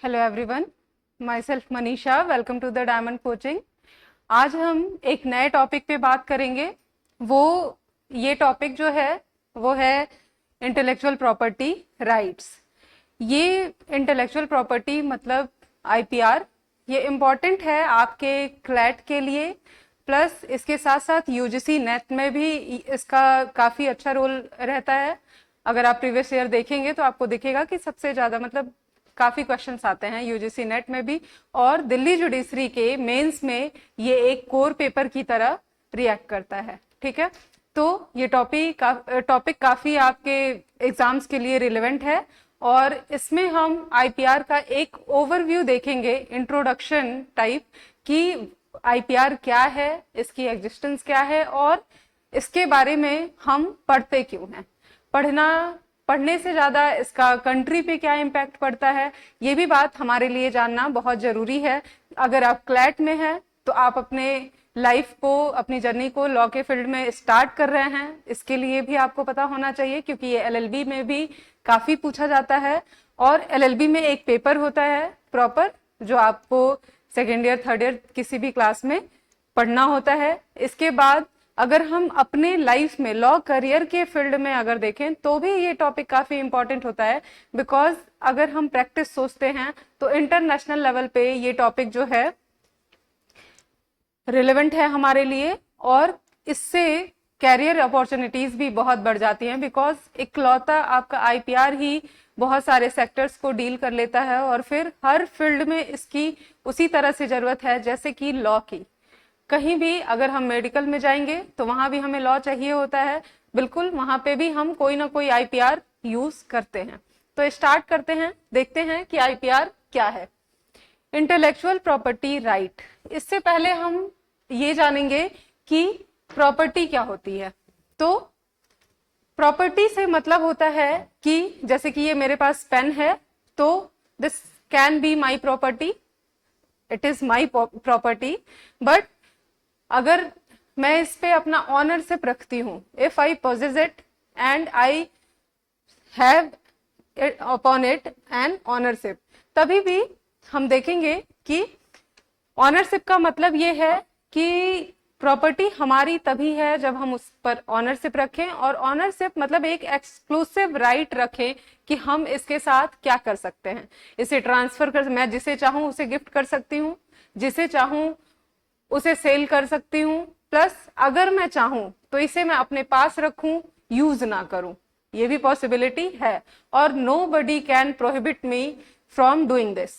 Hello everyone, myself Manisha. Welcome to the diamond coaching. आज हम एक नए टॉपिक पे बात करेंगे। वो ये टॉपिक जो है वो है इंटेलेक्चुअल प्रॉपर्टी राइट्स। ये इंटेलेक्चुअल प्रॉपर्टी मतलब आईपीआर, ये इम्पॉर्टेंट है आपके क्लैट के लिए, प्लस इसके साथ साथ यूजीसी नेट में भी इसका काफ़ी अच्छा रोल रहता है। अगर आप प्रीवियस ईयर देखेंगे तो आपको दिखेगा कि सबसे ज़्यादा मतलब काफ़ी क्वेश्चंस आते हैं यूजीसी नेट में भी, और दिल्ली जुडिशरी के मेंस में ये एक कोर पेपर की तरह रिएक्ट करता है। ठीक है, तो ये टॉपिक काफ़ी आपके एग्जाम्स के लिए रिलेवेंट है, और इसमें हम आईपीआर का एक ओवरव्यू देखेंगे, इंट्रोडक्शन टाइप, कि आईपीआर क्या है, इसकी एग्जिस्टेंस क्या है, और इसके बारे में हम पढ़ते क्यों हैं। पढ़ने से ज़्यादा इसका कंट्री पे क्या इम्पैक्ट पड़ता है, ये भी बात हमारे लिए जानना बहुत ज़रूरी है। अगर आप क्लैट में हैं तो आप अपने लाइफ को, अपनी जर्नी को लॉ के फील्ड में स्टार्ट कर रहे हैं, इसके लिए भी आपको पता होना चाहिए, क्योंकि ये एलएलबी में भी काफ़ी पूछा जाता है। और एलएलबी में एक पेपर होता है प्रॉपर, जो आपको सेकेंड ईयर थर्ड ईयर किसी भी क्लास में पढ़ना होता है। इसके बाद अगर हम अपने लाइफ में लॉ करियर के फील्ड में अगर देखें तो भी ये टॉपिक काफी इंपॉर्टेंट होता है, बिकॉज अगर हम प्रैक्टिस सोचते हैं तो इंटरनेशनल लेवल पे ये टॉपिक जो है रिलेवेंट है हमारे लिए, और इससे कैरियर अपॉर्चुनिटीज भी बहुत बढ़ जाती हैं, बिकॉज इकलौता आपका आईपीआर ही बहुत सारे सेक्टर्स को डील कर लेता है, और फिर हर फील्ड में इसकी उसी तरह से जरूरत है जैसे कि लॉ की। कहीं भी अगर हम मेडिकल में जाएंगे तो वहां भी हमें लॉ चाहिए होता है, बिल्कुल वहां पे भी हम कोई ना कोई आईपीआर यूज करते हैं। तो स्टार्ट करते हैं, देखते हैं कि आईपीआर क्या है। इंटेलेक्चुअल प्रॉपर्टी राइट, इससे पहले हम ये जानेंगे कि प्रॉपर्टी क्या होती है। तो प्रॉपर्टी से मतलब होता है कि जैसे कि ये मेरे पास पेन है, तो this can be my property, it is my property. But अगर मैं इस पे अपना ऑनरशिप रखती हूं, if I possess it and I have upon it an ownership, तभी भी हम देखेंगे कि ऑनरशिप का मतलब ये है कि प्रॉपर्टी हमारी तभी है जब हम उस पर ऑनरशिप रखें, और ऑनरशिप मतलब एक एक्सक्लूसिव राइट रखें कि हम इसके साथ क्या कर सकते हैं। इसे ट्रांसफर कर, मैं जिसे चाहूं उसे गिफ्ट कर सकती हूँ, जिसे चाहूं उसे सेल कर सकती हूँ, प्लस अगर मैं चाहूं तो इसे मैं अपने पास रखूं, यूज ना करूं, ये भी पॉसिबिलिटी है। और nobody can prohibit me from doing this,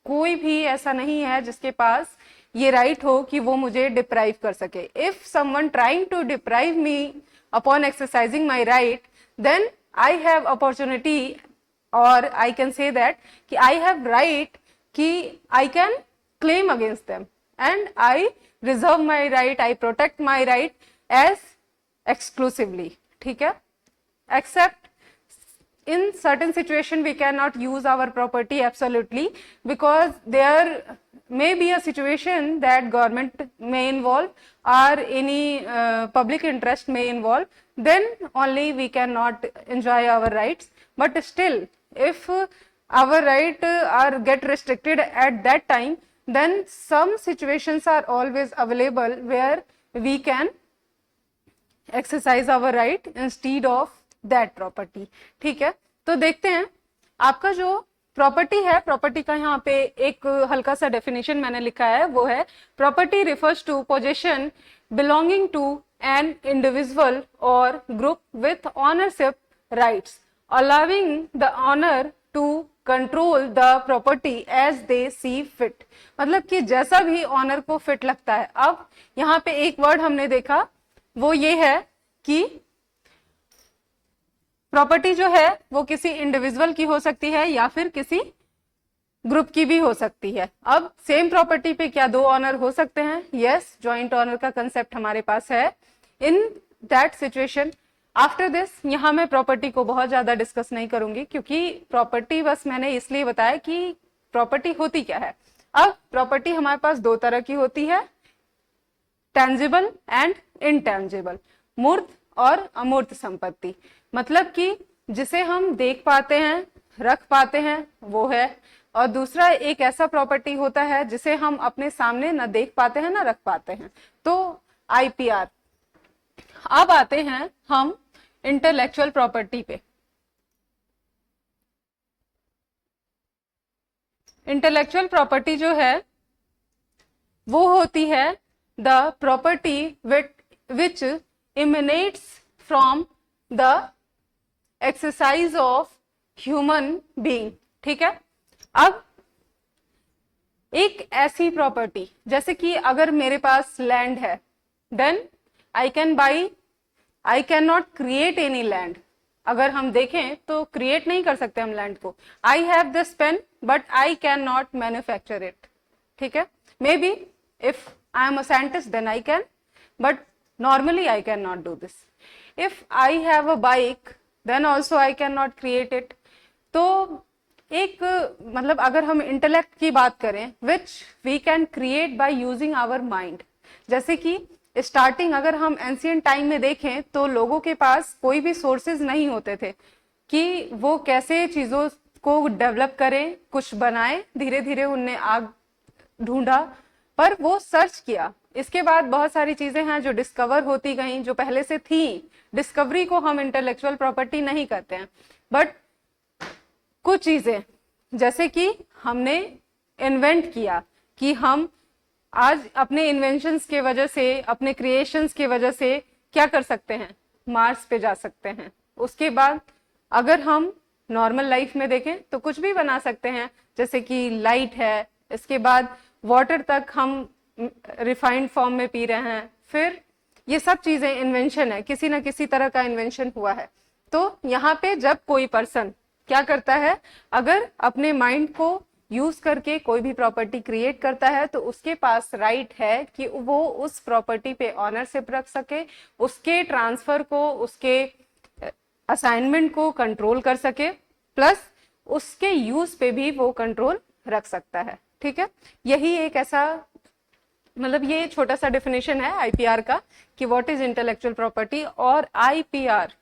कोई भी ऐसा नहीं है जिसके पास ये राइट हो कि वो मुझे डिप्राइव कर सके। If someone trying to deprive me upon exercising my right, then I have opportunity, और आई कैन से दैट कि आई हैव राइट कि I can claim against them, and I reserve my right, I protect my right as exclusively. ठीक है, except in certain situation we cannot use our property absolutely, because there may be a situation that government may involve or any public interest may involve, then only we cannot enjoy our rights. But still, if our right are get restricted at that time, then some situations are always available where we can exercise our right instead of that property. ठीक है, तो देखते हैं आपका जो property है, property का यहाँ पे एक हल्का सा डेफिनेशन मैंने लिखा है, वो है property refers to possession belonging to an individual और group with ownership rights allowing the owner to control the property as they see fit, मतलब कि जैसा भी ऑनर को फिट लगता है। अब यहाँ पे एक वर्ड हमने देखा, वो ये है कि प्रॉपर्टी जो है वो किसी इंडिविजुअल की हो सकती है या फिर किसी ग्रुप की भी हो सकती है। अब सेम प्रॉपर्टी पे क्या दो ऑनर हो सकते हैं? यस, जॉइंट ऑनर का कंसेप्ट हमारे पास है। In that situation, after this, यहाँ मैं प्रॉपर्टी को बहुत ज्यादा डिस्कस नहीं करूंगी, क्योंकि प्रॉपर्टी बस मैंने इसलिए बताया कि प्रॉपर्टी होती क्या है। अब प्रॉपर्टी हमारे पास दो तरह की होती है, टेंजिबल एंड इनटेंजिबल, मूर्त और अमूर्त संपत्ति। मतलब कि जिसे हम देख पाते हैं, रख पाते हैं, वो है, और दूसरा एक ऐसा प्रॉपर्टी होता है जिसे हम अपने सामने न देख पाते हैं ना रख पाते हैं, तो आईपीआर। अब आते हैं हम इंटेलेक्चुअल प्रॉपर्टी पे। इंटेलेक्चुअल प्रॉपर्टी जो है वो होती है the property which emanates from the exercise of human being. ठीक है, अब एक ऐसी प्रॉपर्टी, जैसे कि अगर मेरे पास लैंड है, then I can buy, I can not create any land. अगर हम देखें तो क्रिएट नहीं कर सकते हम लैंड को। I have this pen but I can not manufacture it. ठीक है, maybe if I am a scientist then I can, but normally I can not do this. If I have a bike then also I can not create it. तो एक मतलब अगर हम intellect की बात करें, which we can create by using our mind. जैसे कि स्टार्टिंग अगर हम एंशिएंट टाइम में देखें तो लोगों के पास कोई भी सोर्सेज नहीं होते थे कि वो कैसे चीजों को डेवलप करें, कुछ बनाए। धीरे धीरे उनने आग ढूंढा, पर वो सर्च किया। इसके बाद बहुत सारी चीजें हैं जो डिस्कवर होती गई, जो पहले से थी। डिस्कवरी को हम इंटेलेक्चुअल प्रॉपर्टी नहीं कहते हैं, बट कुछ चीजें जैसे कि हमने इन्वेंट किया, कि हम आज अपने इन्वेंशंस के वजह से, अपने क्रिएशंस के वजह से क्या कर सकते हैं, मार्स पे जा सकते हैं। उसके बाद अगर हम नॉर्मल लाइफ में देखें तो कुछ भी बना सकते हैं, जैसे कि लाइट है। इसके बाद वाटर तक हम रिफाइंड फॉर्म में पी रहे हैं। फिर ये सब चीजें इन्वेंशन है, किसी ना किसी तरह का इन्वेंशन हुआ है। तो यहाँ पे जब कोई पर्सन क्या करता है, अगर अपने माइंड को यूज करके कोई भी प्रॉपर्टी क्रिएट करता है, तो उसके पास राइट है कि वो उस प्रॉपर्टी पे ऑनरशिप रख सके, उसके ट्रांसफर को, उसके असाइनमेंट को कंट्रोल कर सके, प्लस उसके यूज पे भी वो कंट्रोल रख सकता है। ठीक है, यही एक ऐसा मतलब ये छोटा सा डेफिनेशन है आईपीआर का कि व्हाट इज इंटेलेक्चुअल प्रॉपर्टी। और आईपीआर,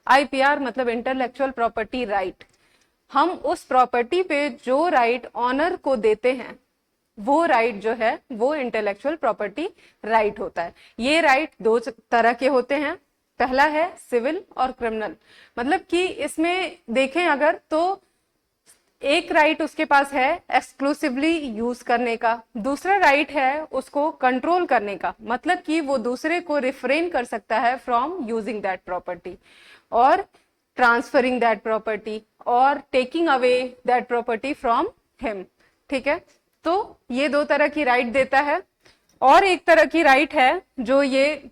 आईपीआर मतलब इंटेलेक्चुअल प्रॉपर्टी राइट। हम उस प्रॉपर्टी पे जो राइट ऑनर को देते हैं, वो राइट जो है वो इंटेलेक्चुअल प्रॉपर्टी राइट होता है। ये राइट दो तरह के होते हैं, पहला है सिविल और क्रिमिनल। मतलब कि इसमें देखें अगर तो एक राइट उसके पास है एक्सक्लूसिवली यूज करने का, दूसरा राइट है उसको कंट्रोल करने का। मतलब कि वो दूसरे को रिफ्रेन कर सकता है फ्रॉम यूजिंग दैट प्रॉपर्टी और ट्रांसफरिंग दैट प्रॉपर्टी और taking away that property from him. ठीक है, तो ये दो तरह की राइट देता है। और एक तरह की राइट है जो ये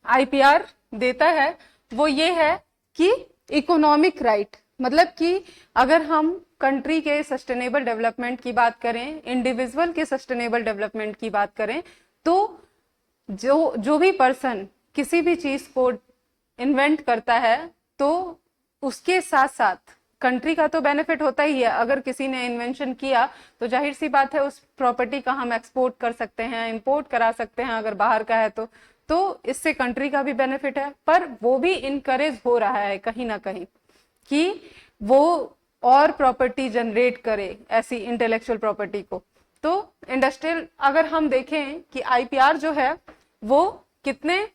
आईपीआर देता है, वो ये है कि इकोनॉमिक राइट। मतलब कि अगर हम कंट्री के सस्टेनेबल डेवलपमेंट की बात करें, इंडिविजुअल के सस्टेनेबल डेवलपमेंट की बात करें, तो जो भी पर्सन किसी भी चीज को इन्वेंट करता है तो उसके साथ साथ कंट्री का तो बेनिफिट होता ही है। अगर किसी ने इन्वेंशन किया तो जाहिर सी बात है उस प्रॉपर्टी का हम एक्सपोर्ट कर सकते हैं, इंपोर्ट करा सकते हैं अगर बाहर का है तो इससे कंट्री का भी बेनिफिट है। पर वो भी इनकरेज हो रहा है कहीं ना कहीं कि वो और प्रॉपर्टी जनरेट करे ऐसी इंटेलेक्चुअल प्रॉपर्टी को। तो इंडस्ट्रियल अगर हम देखें कि आईपीआर जो है वो कितने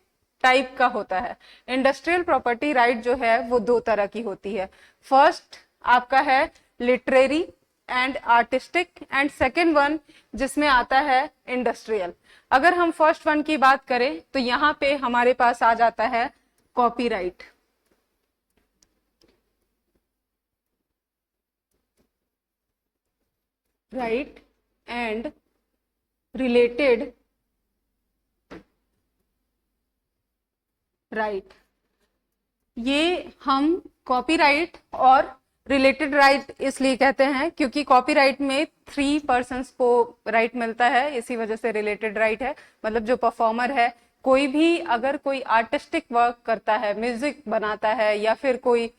टाइप का होता है। इंडस्ट्रियल प्रॉपर्टी राइट जो है वो दो तरह की होती है। फर्स्ट आपका है literary and artistic, and second one जिसमें आता है इंडस्ट्रियल। अगर हम फर्स्ट वन की बात करें तो यहाँ पे हमारे पास आ जाता है copyright. Right and related right. ये हम कॉपीराइट और रिलेटेड राइट इसलिए कहते हैं क्योंकि कॉपीराइट में 3 पर्सन्स को राइट मिलता है, इसी वजह से रिलेटेड राइट है। मतलब जो परफॉर्मर है, कोई भी अगर कोई आर्टिस्टिक वर्क करता है, म्यूजिक बनाता है या फिर कोई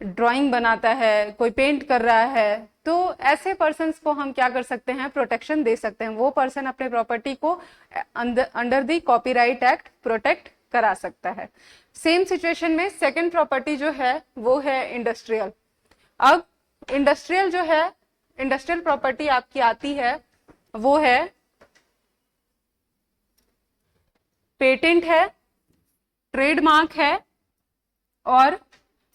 ड्राइंग बनाता है, कोई पेंट कर रहा है, तो ऐसे पर्सन्स को हम क्या कर सकते हैं, प्रोटेक्शन दे सकते हैं। वो पर्सन अपने प्रॉपर्टी को under the copyright act protect करा सकता है। सेम सिचुएशन में सेकंड प्रॉपर्टी जो है वो है इंडस्ट्रियल। अब इंडस्ट्रियल जो है इंडस्ट्रियल प्रॉपर्टी आपकी आती है वो है पेटेंट है, ट्रेडमार्क है, और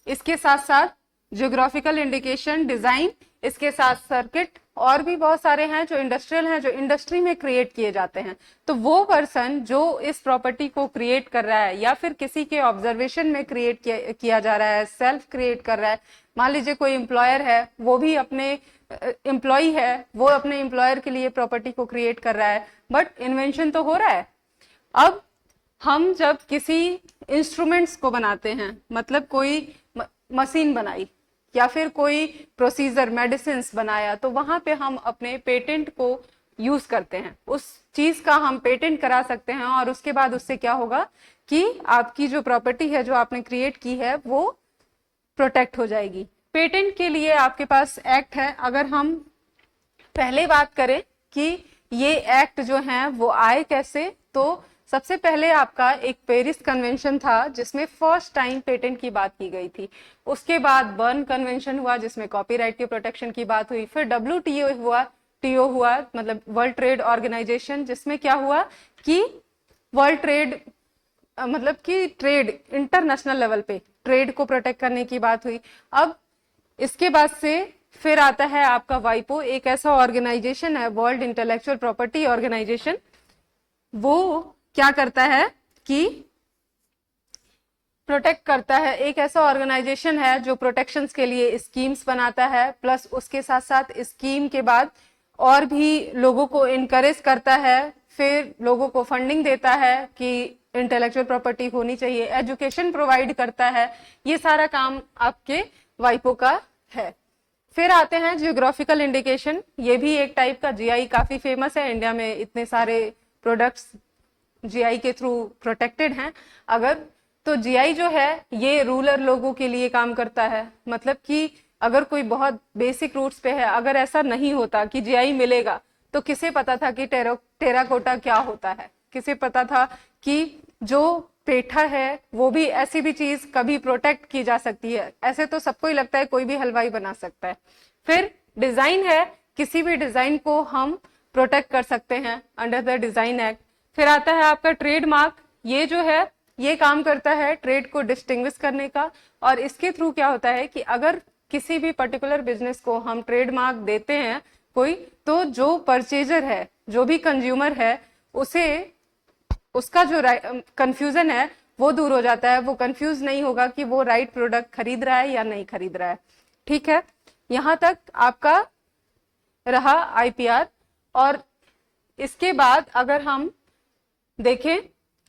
इसके साथ साथ ज्योग्राफिकल इंडिकेशन, डिजाइन, इसके साथ सर्किट, और भी बहुत सारे हैं जो इंडस्ट्रियल हैं, जो इंडस्ट्री में क्रिएट किए जाते हैं। तो वो पर्सन जो इस प्रॉपर्टी को क्रिएट कर रहा है या फिर किसी के ऑब्जर्वेशन में क्रिएट किया जा रहा है, सेल्फ क्रिएट कर रहा है। मान लीजिए कोई एम्प्लॉयर है, वो भी अपने एम्प्लॉय है, वो अपने एम्प्लॉयर के लिए प्रॉपर्टी को क्रिएट कर रहा है, बट इन्वेंशन तो हो रहा है। अब हम जब किसी इंस्ट्रूमेंट्स को बनाते हैं, मतलब कोई मशीन बनाई या फिर कोई प्रोसीजर, मेडिसिन बनाया, तो वहां पे हम अपने पेटेंट को यूज करते हैं। उस चीज का हम पेटेंट करा सकते हैं और उसके बाद उससे क्या होगा कि आपकी जो प्रॉपर्टी है जो आपने क्रिएट की है वो प्रोटेक्ट हो जाएगी। पेटेंट के लिए आपके पास एक्ट है। अगर हम पहले बात करें कि ये एक्ट जो है वो आए कैसे, तो सबसे पहले आपका एक पेरिस कन्वेंशन था जिसमें फर्स्ट टाइम पेटेंट की बात की गई थी। उसके बाद बर्न कन्वेंशन हुआ जिसमें कॉपीराइट के प्रोटेक्शन की बात हुई। फिर WTO हुआ, टीओ हुआ, मतलब वर्ल्ड ट्रेड ऑर्गेनाइजेशन, जिसमें क्या हुआ कि वर्ल्ड ट्रेड मतलब कि ट्रेड, इंटरनेशनल लेवल पे ट्रेड को प्रोटेक्ट करने की बात हुई। अब इसके बाद से फिर आता है आपका वाइपो, एक ऐसा ऑर्गेनाइजेशन है, वर्ल्ड इंटेलेक्चुअल प्रॉपर्टी ऑर्गेनाइजेशन। वो क्या करता है कि प्रोटेक्ट करता है, एक ऐसा ऑर्गेनाइजेशन है जो प्रोटेक्शंस के लिए स्कीम्स बनाता है, प्लस उसके साथ साथ स्कीम के बाद और भी लोगों को इनकरेज करता है, फिर लोगों को फंडिंग देता है कि इंटेलेक्चुअल प्रॉपर्टी होनी चाहिए, एजुकेशन प्रोवाइड करता है। ये सारा काम आपके वाइपो का है। फिर आते हैं जियोग्राफिकल इंडिकेशन, ये भी एक टाइप का जीआई, काफी फेमस है इंडिया में, इतने सारे प्रोडक्ट्स जीआई के थ्रू प्रोटेक्टेड हैं। अगर तो जीआई जो है ये रूरल लोगों के लिए काम करता है, मतलब कि अगर कोई बहुत बेसिक रूट्स पे है, अगर ऐसा नहीं होता कि जीआई मिलेगा तो किसे पता था कि टेराकोटा क्या होता है, किसे पता था कि जो पेठा है वो भी ऐसी भी चीज कभी प्रोटेक्ट की जा सकती है। ऐसे तो सबको ही लगता है कोई भी हलवाई बना सकता है। फिर डिजाइन है, किसी भी डिजाइन को हम प्रोटेक्ट कर सकते हैं अंडर द डिजाइन एक्ट। फिर आता है आपका ट्रेडमार्क, ये जो है ये काम करता है ट्रेड को डिस्टिंग्विश करने का, और इसके थ्रू क्या होता है कि अगर किसी भी पर्टिकुलर बिजनेस को हम ट्रेडमार्क देते हैं कोई, तो जो परचेजर है, जो भी कंज्यूमर है, उसे उसका जो कंफ्यूजन है वो दूर हो जाता है। वो कंफ्यूज नहीं होगा कि वो राइट प्रोडक्ट खरीद रहा है या नहीं खरीद रहा है। ठीक है, यहां तक आपका रहा आईपीआर। और इसके बाद अगर हम देखें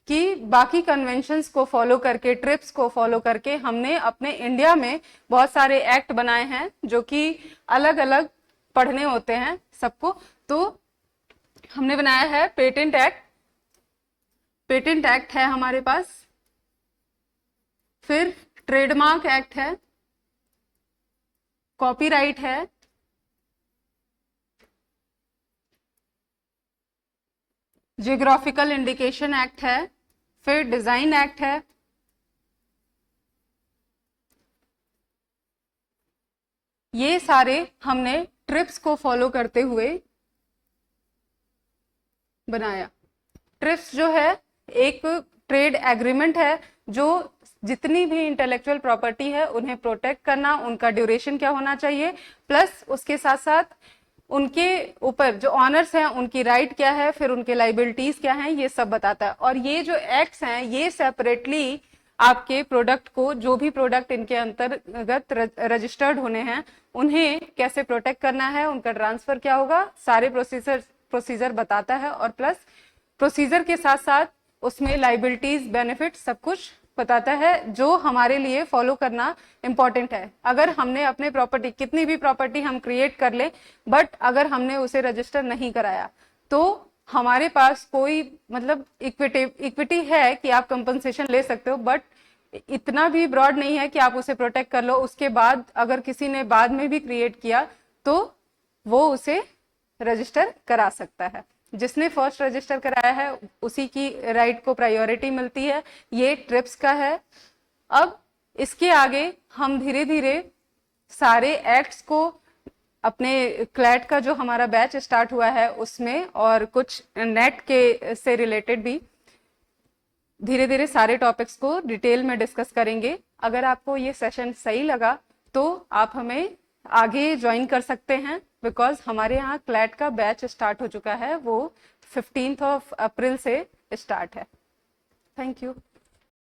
कि बाकी कन्वेंशंस को फॉलो करके, ट्रिप्स को फॉलो करके हमने अपने इंडिया में बहुत सारे एक्ट बनाए हैं जो कि अलग अलग पढ़ने होते हैं सबको। तो हमने बनाया है पेटेंट एक्ट, पेटेंट एक्ट है हमारे पास, फिर ट्रेडमार्क एक्ट है, कॉपीराइट है, जियोग्राफिकल इंडिकेशन एक्ट है, फिर डिजाइन एक्ट है, ये सारे हमने ट्रिप्स को फॉलो करते हुए बनाया। ट्रिप्स जो है एक ट्रेड एग्रीमेंट है जो जितनी भी इंटेलेक्चुअल प्रॉपर्टी है उन्हें प्रोटेक्ट करना, उनका ड्यूरेशन क्या होना चाहिए, प्लस उसके साथ साथ उनके ऊपर जो ऑनर्स हैं उनकी राइट क्या है, फिर उनके लाइबिलिटीज क्या हैं, ये सब बताता है। और ये जो एक्ट्स हैं ये सेपरेटली आपके प्रोडक्ट को, जो भी प्रोडक्ट इनके अंतर्गत रजिस्टर्ड होने हैं, उन्हें कैसे प्रोटेक्ट करना है, उनका ट्रांसफर क्या होगा, सारे प्रोसीजर बताता है। और प्लस प्रोसीजर के साथ साथ उसमें लाइबिलिटीज, बेनिफिट सब कुछ बताता है जो हमारे लिए फॉलो करना इंपॉर्टेंट है। अगर हमने अपने प्रॉपर्टी, कितनी भी प्रॉपर्टी हम क्रिएट कर ले, बट अगर हमने उसे रजिस्टर नहीं कराया तो हमारे पास कोई मतलब इक्विटी है कि आप कंपनसेशन ले सकते हो, बट इतना भी ब्रॉड नहीं है कि आप उसे प्रोटेक्ट कर लो। उसके बाद अगर किसी ने बाद में भी क्रिएट किया तो वो उसे रजिस्टर करा सकता है। जिसने फर्स्ट रजिस्टर कराया है उसी की राइट को प्रायोरिटी मिलती है। ये ट्रिप्स का है। अब इसके आगे हम धीरे धीरे सारे एक्ट्स को अपने क्लैट का जो हमारा बैच स्टार्ट हुआ है उसमें, और कुछ नेट के से रिलेटेड भी धीरे धीरे सारे टॉपिक्स को डिटेल में डिस्कस करेंगे। अगर आपको ये सेशन सही लगा तो आप हमें आगे ज्वाइन कर सकते हैं, बिकॉज हमारे यहाँ क्लैट का बैच स्टार्ट हो चुका है, वो 15 अप्रैल से स्टार्ट है। Thank you.